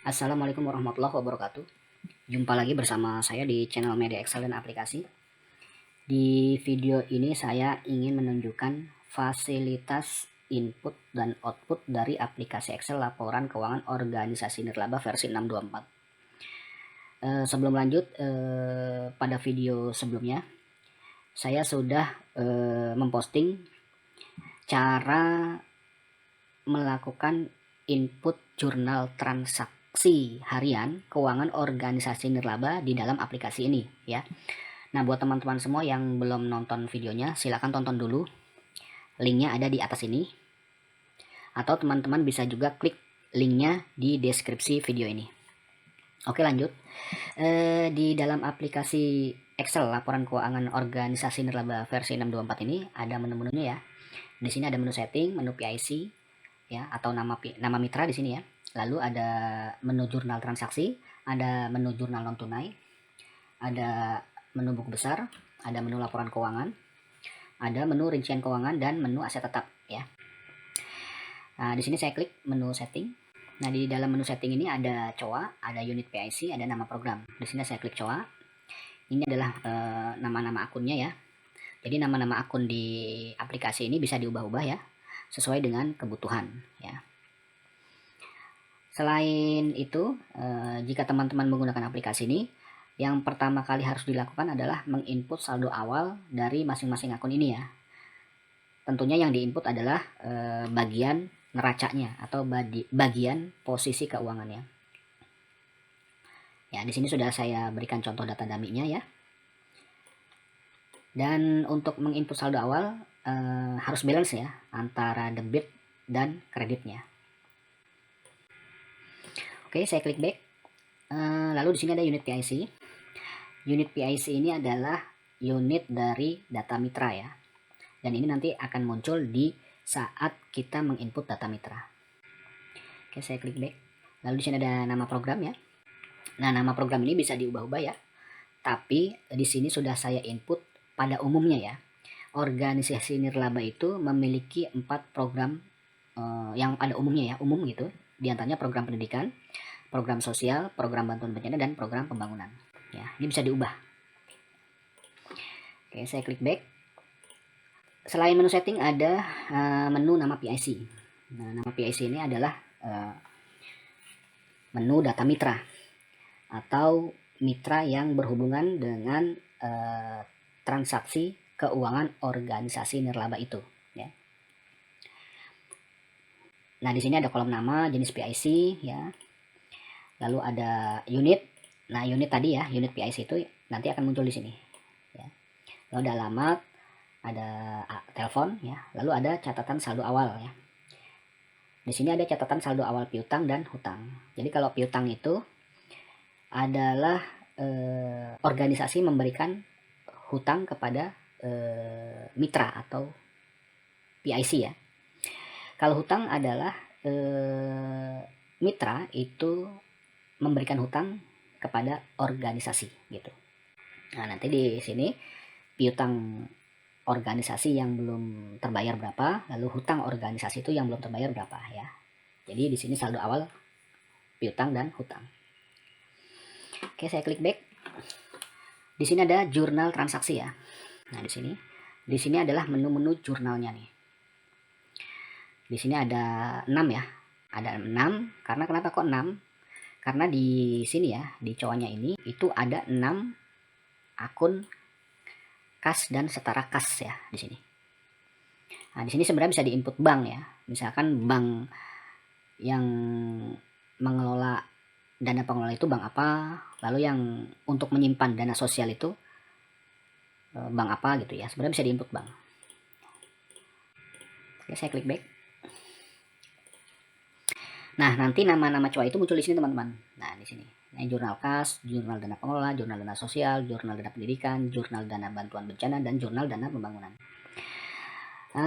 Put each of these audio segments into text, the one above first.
Assalamualaikum warahmatullahi wabarakatuh. Jumpa lagi bersama saya di channel Media Excel dan Aplikasi. Di video ini saya ingin menunjukkan fasilitas input dan output dari aplikasi Excel laporan keuangan organisasi nirlaba versi 624. Sebelum lanjut, pada video sebelumnya saya sudah memposting cara melakukan input jurnal transaksi harian keuangan organisasi nirlaba di dalam aplikasi ini ya. Nah, buat teman-teman semua yang belum nonton videonya, silakan tonton dulu. Linknya ada di atas ini. Atau teman-teman bisa juga klik linknya di deskripsi video ini. Oke, lanjut. Di dalam aplikasi Excel laporan keuangan organisasi nirlaba versi 624 ini ada menu-menunya ya. Di sini ada menu setting, menu PIC, ya, atau nama mitra di sini ya. Lalu ada menu jurnal transaksi, ada menu jurnal non tunai, ada menu buku besar, ada menu laporan keuangan, ada menu rincian keuangan dan menu aset tetap ya. Nah, di sini saya klik menu setting. Nah, di dalam menu setting ini ada COA, ada unit PIC, ada nama program. Di sini saya klik COA. Ini adalah nama-nama akunnya ya. Jadi nama-nama akun di aplikasi ini bisa diubah-ubah ya, sesuai dengan kebutuhan ya. Selain itu, jika teman-teman menggunakan aplikasi ini, yang pertama kali harus dilakukan adalah menginput saldo awal dari masing-masing akun ini ya. Tentunya yang diinput adalah bagian neracanya atau bagian posisi keuangannya. Ya, di sini sudah saya berikan contoh data dummy-nya ya. Dan untuk menginput saldo awal harus balance ya antara debit dan kreditnya. Oke, saya klik back. Lalu di sini ada unit PIC. Unit PIC ini adalah unit dari data mitra ya. Dan ini nanti akan muncul di saat kita menginput data mitra. Oke, saya klik back. Lalu di sini ada nama program ya. Nah, nama program ini bisa diubah-ubah ya. Tapi di sini sudah saya input pada umumnya ya. Organisasi nirlaba itu memiliki 4 program yang pada umumnya ya, umum gitu. Di antaranya program pendidikan, program sosial, program bantuan bencana, dan program pembangunan. Ya, ini bisa diubah. Oke, saya klik back. Selain menu setting ada menu nama PIC. Nah, nama PIC ini adalah menu data mitra atau mitra yang berhubungan dengan transaksi keuangan organisasi nirlaba itu. Ya. Nah, di sini ada kolom nama, jenis PIC ya. Lalu ada unit. Nah, unit tadi ya, unit PIC itu nanti akan muncul di sini. Ya. Lalu ada alamat, ada telepon ya. Lalu ada catatan saldo awal ya. Di sini ada catatan saldo awal piutang dan hutang. Jadi kalau piutang itu adalah organisasi memberikan hutang kepada mitra atau PIC ya. Kalau hutang adalah mitra itu memberikan hutang kepada organisasi gitu. Nah, nanti di sini piutang organisasi yang belum terbayar berapa, lalu hutang organisasi itu yang belum terbayar berapa ya. Jadi di sini saldo awal piutang dan hutang. Oke, saya klik back. Di sini ada jurnal transaksi ya. Nah, di sini adalah menu-menu jurnalnya nih. Di sini ada 6 ya. Ada 6. Karena kenapa kok 6? Karena di sini ya, di cowoknya ini itu ada 6 akun kas dan setara kas ya di sini. Nah, di sini sebenarnya bisa diinput bank ya. Misalkan bank yang mengelola dana pengelola itu bank apa, lalu yang untuk menyimpan dana sosial itu bank apa gitu ya. Sebenarnya bisa diinput bank. Oke, saya klik back. Nah, nanti nama-nama COA itu muncul di sini teman-teman. Nah, di sini. Nah, jurnal kas, jurnal dana pengelola, jurnal dana sosial, jurnal dana pendidikan, jurnal dana bantuan bencana, dan jurnal dana pembangunan.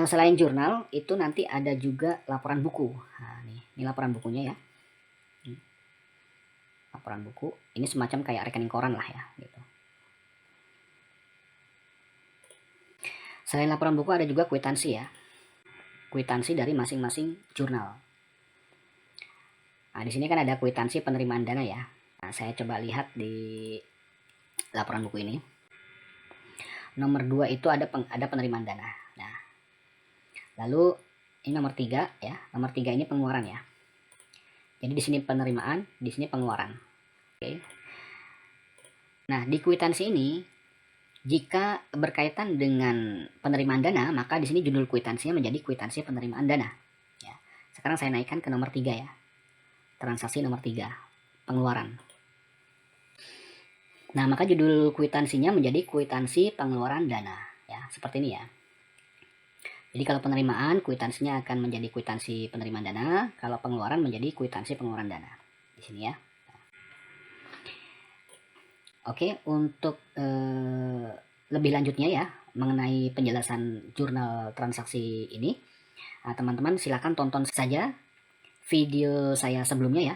Selain jurnal, itu nanti ada juga laporan buku. Nah, ini laporan bukunya ya. Laporan buku. Ini semacam kayak rekening koran lah ya, gitu. Selain laporan buku ada juga kwitansi ya. Kwitansi dari masing-masing jurnal. Nah, di sini kan ada kwitansi penerimaan dana ya. Nah, saya coba lihat di laporan buku ini. Nomor 2 itu ada penerimaan dana. Nah, lalu ini nomor 3 ya. Nomor 3 ini pengeluaran ya. Jadi di sini penerimaan, di sini pengeluaran. Oke. Nah, di kwitansi ini jika berkaitan dengan penerimaan dana, maka di sini judul kwitansinya menjadi kwitansi penerimaan dana. Ya. Sekarang saya naikkan ke nomor 3 ya. Transaksi nomor 3, pengeluaran. Nah, maka judul kwitansinya menjadi kwitansi pengeluaran dana. Ya, seperti ini ya. Jadi kalau penerimaan, kwitansinya akan menjadi kwitansi penerimaan dana. Kalau pengeluaran menjadi kwitansi pengeluaran dana. Di sini ya. Oke, untuk lebih lanjutnya ya, mengenai penjelasan jurnal transaksi ini, teman-teman silakan tonton saja video saya sebelumnya ya,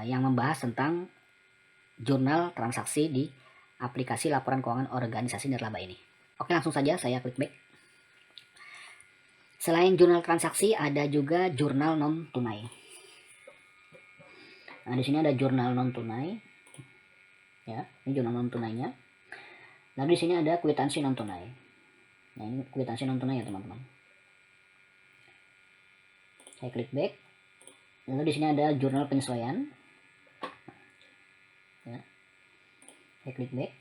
yang membahas tentang jurnal transaksi di aplikasi laporan keuangan organisasi nirlaba ini. Oke, langsung saja saya klik back. Selain jurnal transaksi, ada juga jurnal non tunai. Nah, di sini ada jurnal non tunai. Ya, ini jurnal non tunainya. Lalu di sini ada kwitansi non tunai. Nah, ini kwitansi non tunai ya, teman-teman. Saya klik back. Lalu di sini ada jurnal penyesuaian. Ya. Saya klik back.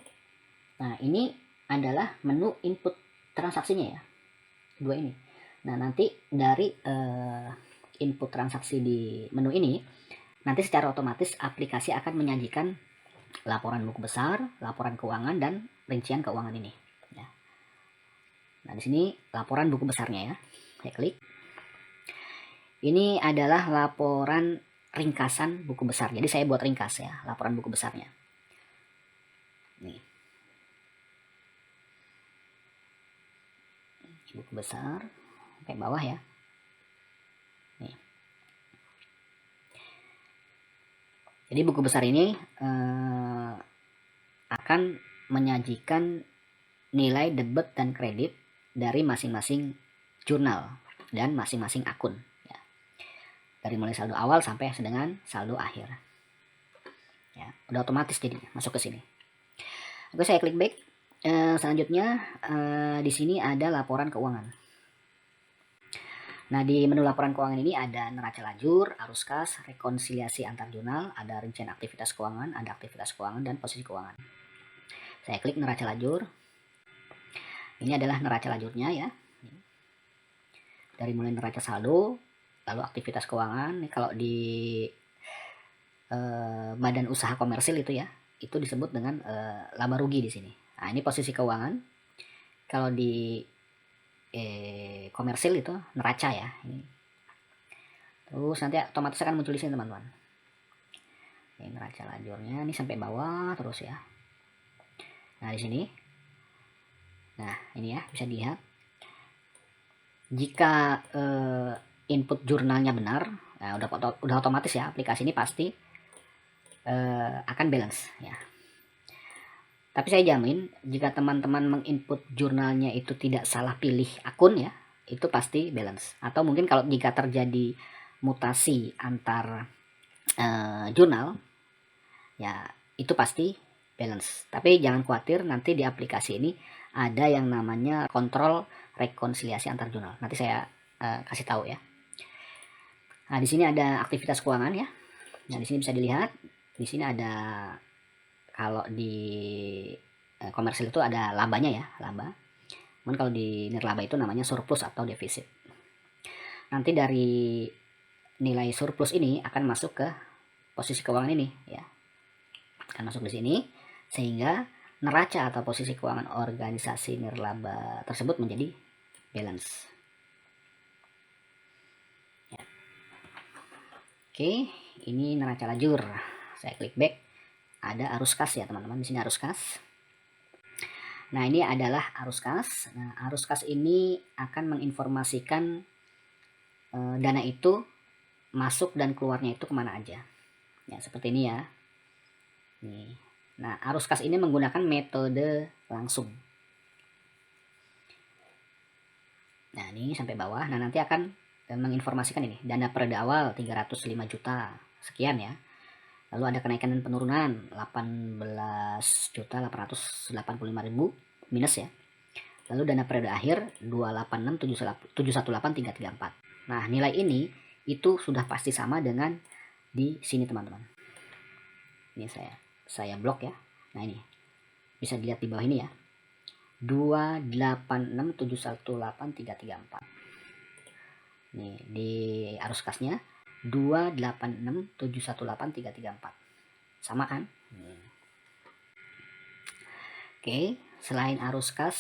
Nah, ini adalah menu input transaksinya ya. Dua ini. Nah, nanti dari input transaksi di menu ini, nanti secara otomatis aplikasi akan menyajikan laporan buku besar, laporan keuangan, dan rincian keuangan ini. Ya. Nah, di sini laporan buku besarnya ya. Saya klik. Ini adalah laporan ringkasan buku besar. Jadi saya buat ringkas ya, laporan buku besarnya. Nih. Buku besar sampai bawah ya. Nih. Jadi buku besar ini akan menyajikan nilai debit dan kredit dari masing-masing jurnal dan masing-masing akun ya. Dari mulai saldo awal sampai dengan saldo akhir. Ya, udah otomatis jadi masuk ke sini. Oke, saya klik back. Selanjutnya di sini ada laporan keuangan. Nah, di menu laporan keuangan ini ada neraca lajur, arus kas, rekonsiliasi antar jurnal, ada rincian aktivitas keuangan, ada aktivitas keuangan, dan posisi keuangan. Saya klik neraca lajur. Ini adalah neraca lajurnya ya. Dari mulai neraca saldo, lalu aktivitas keuangan. Ini kalau di badan usaha komersil itu ya, itu disebut dengan laba rugi di sini. Nah, ini posisi keuangan. Kalau di komersil itu neraca ya. Ini. Terus nanti otomatis akan muncul di sini teman-teman. Ini neraca lajurnya, ini sampai bawah terus ya. Nah, di sini. Nah, ini ya, bisa dilihat. Jika input jurnalnya benar, nah udah otomatis ya, aplikasi ini pasti akan balance ya. Tapi saya jamin jika teman-teman menginput jurnalnya itu tidak salah pilih akun ya, itu pasti balance. Atau mungkin kalau jika terjadi mutasi antar jurnal ya, itu pasti balance. Tapi jangan khawatir, nanti di aplikasi ini ada yang namanya kontrol rekonsiliasi antar jurnal. Nanti saya kasih tahu ya. Nah, di sini ada aktivitas keuangan ya. Nah, di sini bisa dilihat, di sini ada, kalau di komersil itu ada labanya ya, laba. Namun kalau di nirlaba itu namanya surplus atau defisit. Nanti dari nilai surplus ini akan masuk ke posisi keuangan ini ya. Akan masuk di sini sehingga neraca atau posisi keuangan organisasi nirlaba tersebut menjadi balance. Ya. Oke, ini neraca lajur. Saya klik back. Ada arus kas ya teman-teman. Di sini arus kas. Nah, ini adalah arus kas. Nah, arus kas ini akan menginformasikan dana itu masuk dan keluarnya itu kemana aja. Ya, seperti ini ya. Nih. Nah, arus kas ini menggunakan metode langsung. Nah, ini sampai bawah. Nah, nanti akan menginformasikan ini. Dana periode awal 305 juta, sekian ya. Lalu ada kenaikan dan penurunan 18.885.000 minus ya. Lalu dana periode akhir 286.718.334. Nah, nilai ini itu sudah pasti sama dengan di sini teman-teman. Ini saya blok ya. Nah, ini bisa dilihat di bawah ini ya. 286.718.334. Nih, di arus kasnya 286.718.334. Sama kan? Oke, selain arus kas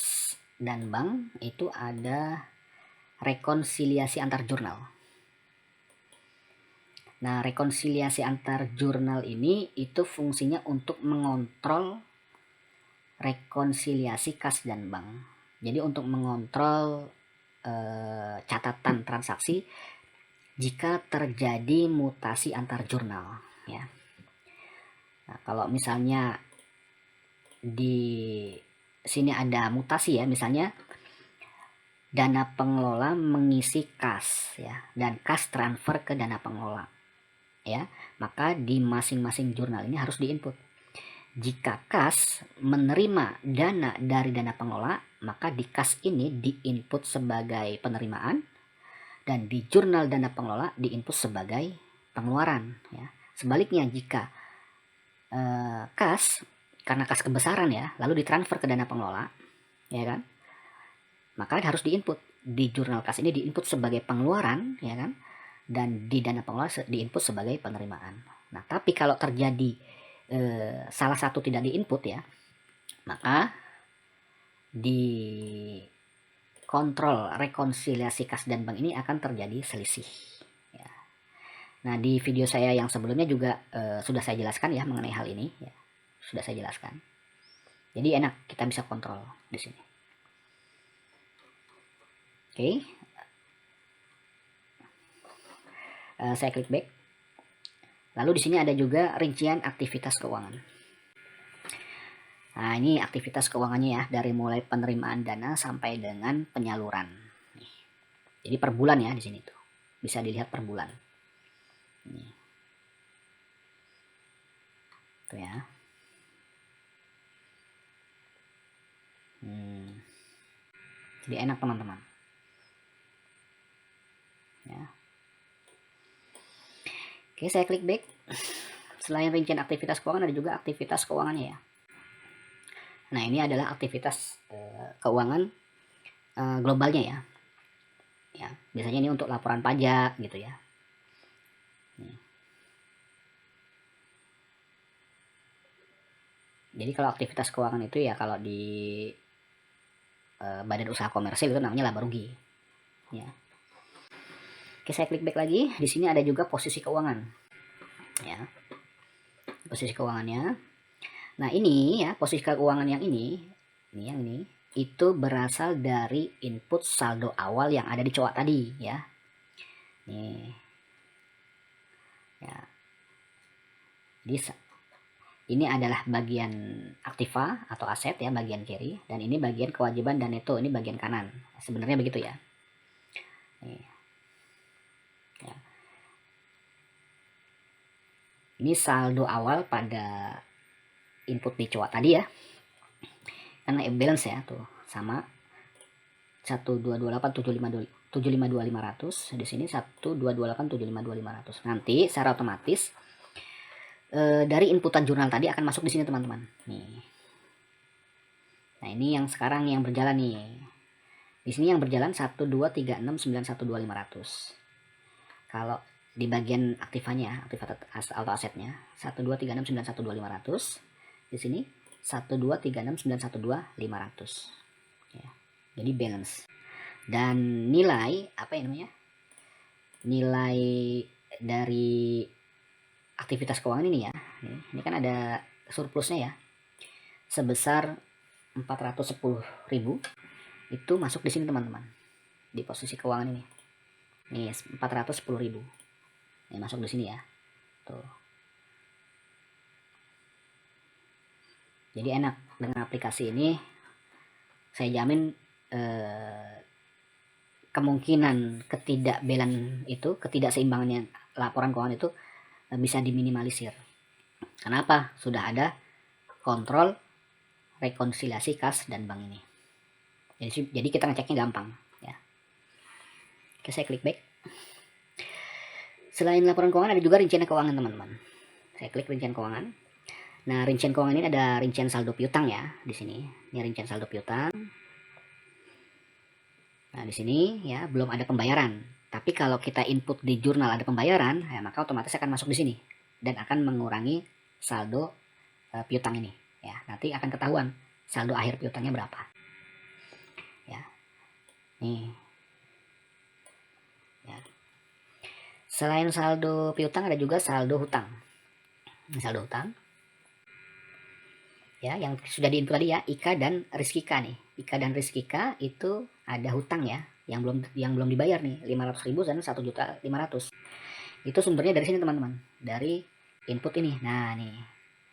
dan bank itu ada rekonsiliasi antar jurnal. Nah, rekonsiliasi antar jurnal ini itu fungsinya untuk mengontrol rekonsiliasi kas dan bank. Jadi untuk mengontrol catatan transaksi jika terjadi mutasi antar jurnal ya. Nah, kalau misalnya di sini ada mutasi ya, misalnya dana pengelola mengisi kas ya, dan kas transfer ke dana pengelola ya, maka di masing-masing jurnal ini harus diinput. Jika kas menerima dana dari dana pengelola, maka di kas ini diinput sebagai penerimaan, dan di jurnal dana pengelola diinput sebagai pengeluaran ya. Sebaliknya jika kas, karena kas kebesaran ya, lalu ditransfer ke dana pengelola ya kan, maka harus diinput di jurnal kas ini diinput sebagai pengeluaran ya kan, dan di dana pengelola diinput sebagai penerimaan. Nah, tapi kalau terjadi salah satu tidak diinput ya, maka di kontrol rekonsiliasi kas dan bank ini akan terjadi selisih ya. Nah, di video saya yang sebelumnya juga sudah saya jelaskan ya mengenai hal ini ya, sudah saya jelaskan. Jadi enak, kita bisa kontrol di sini. Oke. Saya klik back. Lalu di sini ada juga rincian aktivitas keuangan. Nah, ini aktivitas keuangannya ya, dari mulai penerimaan dana sampai dengan penyaluran. Nih. Jadi per bulan ya di sini tuh. Bisa dilihat per bulan. Nih. Tuh ya. Jadi enak teman-teman. Ya. Oke, saya klik back. Selain rincian aktivitas keuangan, ada juga aktivitas keuangannya ya. Nah, ini adalah aktivitas keuangan globalnya ya. Ya, biasanya ini untuk laporan pajak gitu ya. Nih. Jadi kalau aktivitas keuangan itu ya, kalau di badan usaha komersil itu namanya laba rugi. Ya. Oke, saya klik back lagi. Di sini ada juga posisi keuangan. Ya. Posisi keuangannya. Nah, ini ya, posisi keuangan yang ini itu berasal dari input saldo awal yang ada di coak tadi ya. Nih. Ya. Jadi ini adalah bagian aktiva atau aset ya, bagian kiri, dan ini bagian kewajiban dan neto, ini bagian kanan. Sebenarnya begitu ya. Nih. Ya. Ini saldo awal pada input di coak tadi ya, karena balance ya tuh sama 1228752.500, di sini 1228752.500. Nanti secara otomatis dari inputan jurnal tadi akan masuk di sini teman-teman. Nih. Nah, ini yang sekarang yang berjalan nih. Di sini yang berjalan 1236912.500. Kalau di bagian aktivanya, aktiva atau asetnya 1236912.500. Di sini 1236912.500. Ya. Jadi balance. Dan nilai apa ya namanya? Nilai dari aktivitas keuangan ini ya. Ini kan ada surplusnya ya. Sebesar 410.000 itu masuk di sini teman-teman. Di posisi keuangan ini. Nih 410.000. Ini masuk di sini ya. Tuh. Jadi enak dengan aplikasi ini, saya jamin kemungkinan ketidakseimbangannya laporan keuangan itu bisa diminimalisir. Kenapa? Sudah ada kontrol rekonsiliasi kas dan bank ini. Jadi kita ngeceknya gampang ya. Oke, saya klik back. Selain laporan keuangan ada juga rincian keuangan teman-teman. Saya klik rincian keuangan. Nah, rincian keuangan ini ada rincian saldo piutang ya di sini. Ini rincian saldo piutang. Nah, di sini ya belum ada pembayaran. Tapi kalau kita input di jurnal ada pembayaran, ya maka otomatis akan masuk di sini dan akan mengurangi saldo piutang ini. Ya, nanti akan ketahuan saldo akhir piutangnya berapa. Ya. Nih. Ya. Selain saldo piutang ada juga saldo hutang. Saldo hutang. Ya, yang sudah diinput tadi ya, Ika dan Rizkika nih. Ika dan Rizkika itu ada hutang ya, yang belum dibayar nih, 500.000 dan 1.500.000. Itu sumbernya dari sini teman-teman, dari input ini. Nah, nih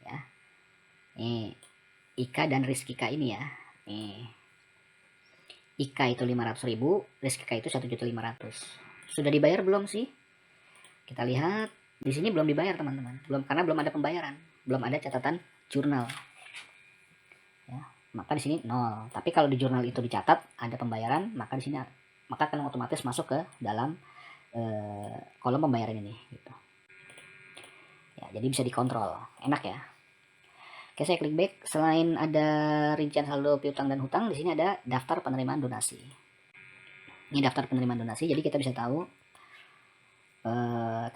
ya. Nih, Ika dan Rizkika ini ya. Nih. Ika itu 500.000, Rizkika itu 1.500.000. Sudah dibayar belum sih? Kita lihat di sini belum dibayar teman-teman. Karena belum ada pembayaran, belum ada catatan jurnal. Ya, maka di sini 0. Tapi kalau di jurnal itu dicatat ada pembayaran, maka di sini akan otomatis masuk ke dalam kolom pembayaran ini gitu. Ya, jadi bisa dikontrol. Enak ya. Oke, saya klik back. Selain ada rincian saldo piutang dan hutang, di sini ada daftar penerimaan donasi. Ini daftar penerimaan donasi, jadi kita bisa tahu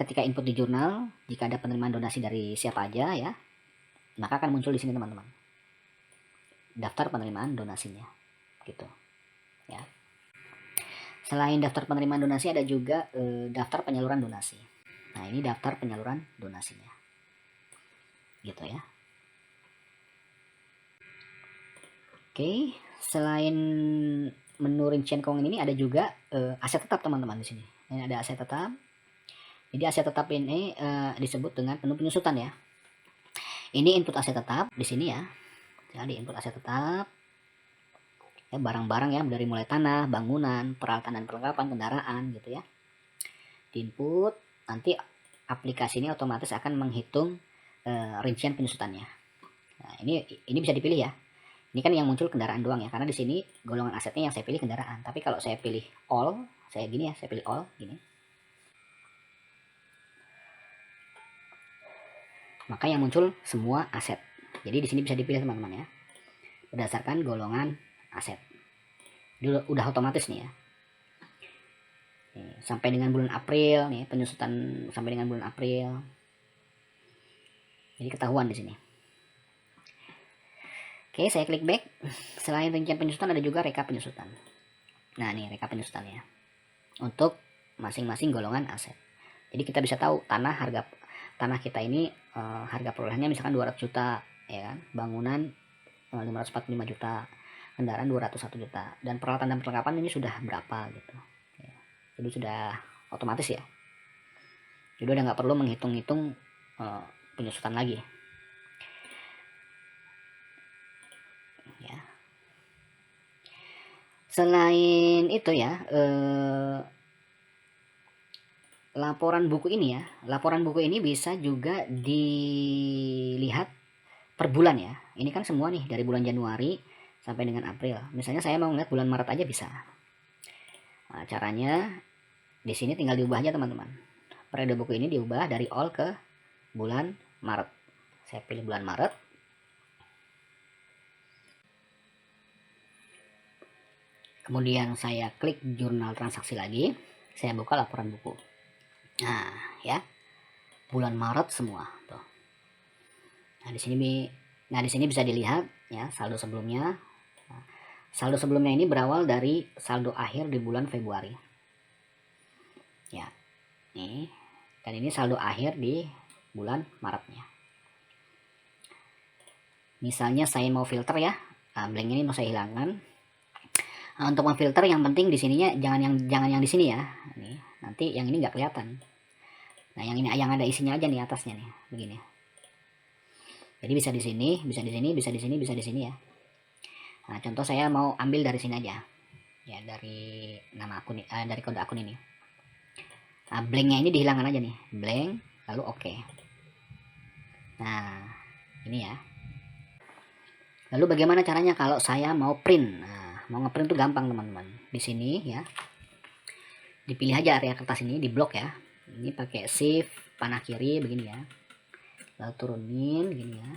ketika input di jurnal, jika ada penerimaan donasi dari siapa aja ya, maka akan muncul di sini teman-teman. Daftar penerimaan donasinya gitu ya. Selain daftar penerimaan donasi ada juga daftar penyaluran donasi. Nah, ini daftar penyaluran donasinya gitu ya. Oke, selain menu rincian keuangan ini ada juga aset tetap teman-teman di sini. Ini ada aset tetap. Jadi aset tetap ini disebut dengan menu penyusutan ya. Ini input aset tetap di sini ya. Jadi input aset tetap ya, barang-barang ya dari mulai tanah, bangunan, peralatan dan perlengkapan kendaraan gitu ya. Di input, nanti aplikasi ini otomatis akan menghitung rincian penyusutannya. Nah, ini bisa dipilih ya. Ini kan yang muncul kendaraan doang ya, karena di sini golongan asetnya yang saya pilih kendaraan. Tapi kalau saya pilih all, saya gini ya, saya pilih all gini. Maka yang muncul semua aset. Jadi di sini bisa dipilih teman-teman ya, berdasarkan golongan aset. Ini udah otomatis nih ya. Nih, sampai dengan bulan April nih, penyusutan sampai dengan bulan April. Jadi ketahuan di sini. Oke, saya klik back. Selain rincian penyusutan ada juga reka penyusutan. Nah, nih reka penyusutannya untuk masing-masing golongan aset. Jadi kita bisa tahu harga tanah kita ini harga perolehannya misalkan 200 juta ya kan, bangunan 545 juta, kendaraan 201 juta, dan peralatan dan perlengkapan ini sudah berapa gitu ya. Jadi sudah otomatis ya, jadi udah nggak perlu menghitung-hitung penyusutan lagi ya. Selain itu ya, laporan buku ini ya, laporan buku ini bisa juga dilihat per bulan ya. Ini kan semua nih dari bulan Januari sampai dengan April. Misalnya saya mau ngeliat bulan Maret aja bisa. Nah, caranya di sini tinggal diubah aja teman-teman. Periode buku ini diubah dari all ke bulan Maret. Saya pilih bulan Maret. Kemudian saya klik jurnal transaksi lagi. Saya buka laporan buku. Nah, ya. Bulan Maret semua tuh. Nah, di sini bisa dilihat ya saldo sebelumnya. Nah, saldo sebelumnya ini berawal dari saldo akhir di bulan Februari. Ya. Nih. Dan ini saldo akhir di bulan Maretnya. Misalnya saya mau filter ya. Nah, blank ini mau saya hilangkan. Nah, untuk memfilter yang penting di sininya jangan yang di sini ya. Nih, nanti yang ini nggak kelihatan. Nah, yang ini yang ada isinya aja nih atasnya nih, begini. Jadi bisa di sini, bisa di sini, bisa di sini, bisa di sini ya. Nah, contoh saya mau ambil dari sini aja. Ya, dari nama akun dari kode akun ini. Nah, blanknya ini dihilangkan aja nih, blank. lalu oke. Nah, ini ya. Lalu bagaimana caranya kalau saya mau print? Nah, mau ngeprint tuh gampang teman-teman. Di sini ya, dipilih aja area kertas ini, di blok ya. Ini pakai shift panah kiri begini ya. Lalu turunin gini ya,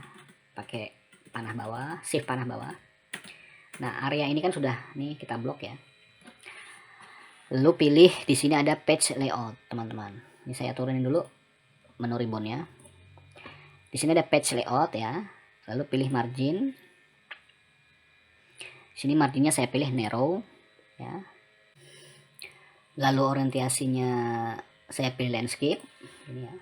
pakai panah bawah, shift panah bawah. Nah, area ini kan sudah nih kita blok ya. Lalu pilih di sini ada page layout teman-teman. Ini saya turunin dulu menu ribbonnya. Di sini ada page layout ya. Lalu pilih margin. Sini marginnya saya pilih narrow ya. Lalu orientasinya saya pilih landscape ini ya.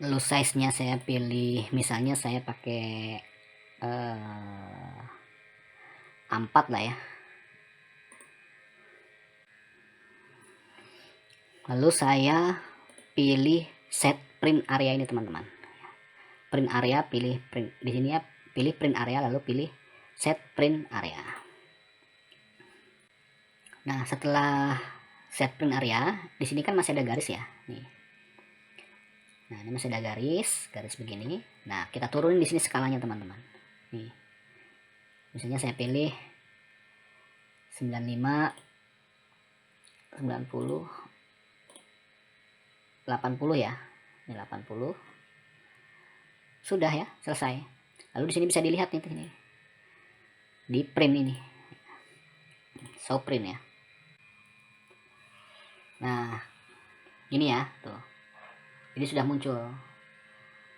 Lalu size nya saya pilih, misalnya saya pakai 4 lah ya. Lalu saya pilih set print area ini teman-teman. Print area, pilih print di sini ya, pilih print area lalu pilih set print area. Nah, setelah set print area, di sini kan masih ada garis ya. Nih. Nah, ini masih ada garis begini. Nah, kita turunin di sini skalanya teman-teman. Nih. Misalnya saya pilih 95, 90, 80 ya. Ini 80. Sudah ya, selesai. Lalu di sini bisa dilihat nih ini. Di print ini. Show print ya. Nah, ini ya, tuh. Ini sudah muncul.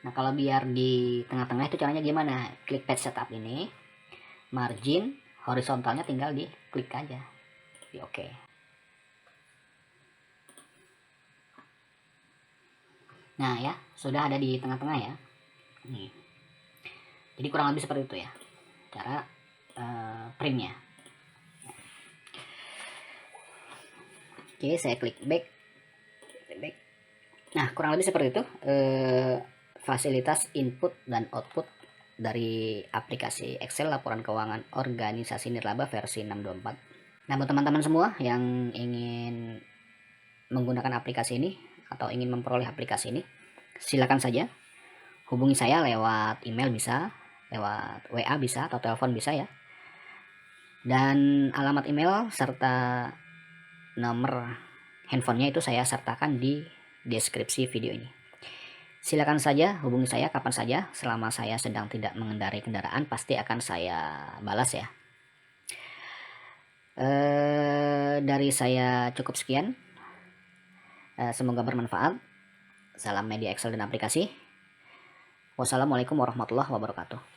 Nah, kalau biar di tengah-tengah itu caranya gimana? Klik page setup ini. Margin horizontalnya tinggal di klik aja. Di oke. Nah, ya, sudah ada di tengah-tengah ya. Nih. Jadi kurang lebih seperti itu ya cara printnya. Oke, saya klik back. Nah, kurang lebih seperti itu fasilitas input dan output dari aplikasi Excel laporan keuangan organisasi nirlaba versi 624. Nah, buat teman-teman semua yang ingin menggunakan aplikasi ini atau ingin memperoleh aplikasi ini, silakan saja hubungi saya lewat email bisa, lewat WA bisa, atau telepon bisa ya. Dan alamat email serta nomor handphonenya itu saya sertakan di deskripsi video ini. Silakan saja hubungi saya kapan saja, selama saya sedang tidak mengendarai kendaraan pasti akan saya balas ya. Dari saya cukup sekian. Semoga bermanfaat. Salam media Excel dan aplikasi. Wassalamualaikum warahmatullahi wabarakatuh.